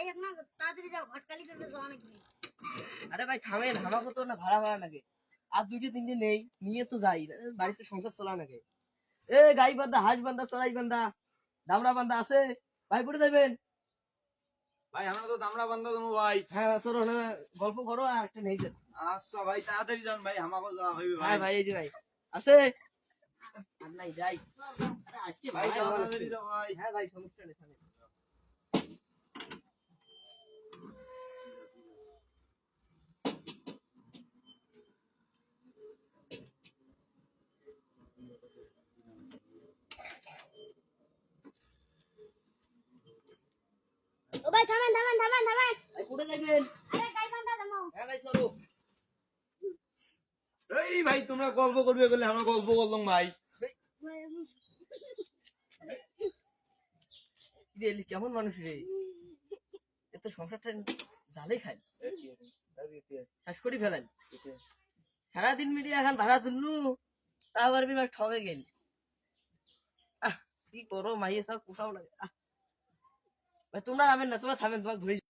ভাই আপনার তাড়াতাড়ি যাও ঘটকালি করবে যাও নাকি আরে ভাই থামেন, আমাকে তো না ভাড়া ভাড়া লাগে আর দুইটা তিনটে নেই নিয়ে তো যাই বাড়িতে সংসার চলা নাকি এ গাই বান্ধা হাঁস বান্ধা চড়াই বান্ধা দামড়া বান্ধা আছে ভাই পড়ে যাবেন ভাই আমরা তো দামড়া বান্ধা দেবো ভাই। হ্যাঁ চলো না গল্প করো আর একটা নেই যান আচ্ছা ভাই তাড়াতাড়ি যান ভাই, আমাকে যাওয়া হইবে ভাই। হ্যাঁ ভাই এই যে ভাই আছে আর নাই যাই আরে আজকে ভাই ভাই তাড়াতাড়ি যাও ভাই। হ্যাঁ ভাই সমস্যা নেই থামেন। ও ভাই থামেন থামেন থামেন থামেন ভাই পড়ে যাবেন আরে গাই বান্ধা দাও হ্যাঁ ভাই চলো এই ভাই তোমরা গল্প করবে বলে আমরা গল্প করলাম ভাই। রে কেমন মানুষ রে এত সংসারটা জালে খায় শেষ করি ফেলেন সারাদিন মিডিয়া এখন ভাড়া তুললু তারপর বিমার ঠকে গেল কি করো মাইয়ে সব পোষাও লাগে ভাই তোমরা নামেন না, তোমরা থামেন, তোমার ঘুরে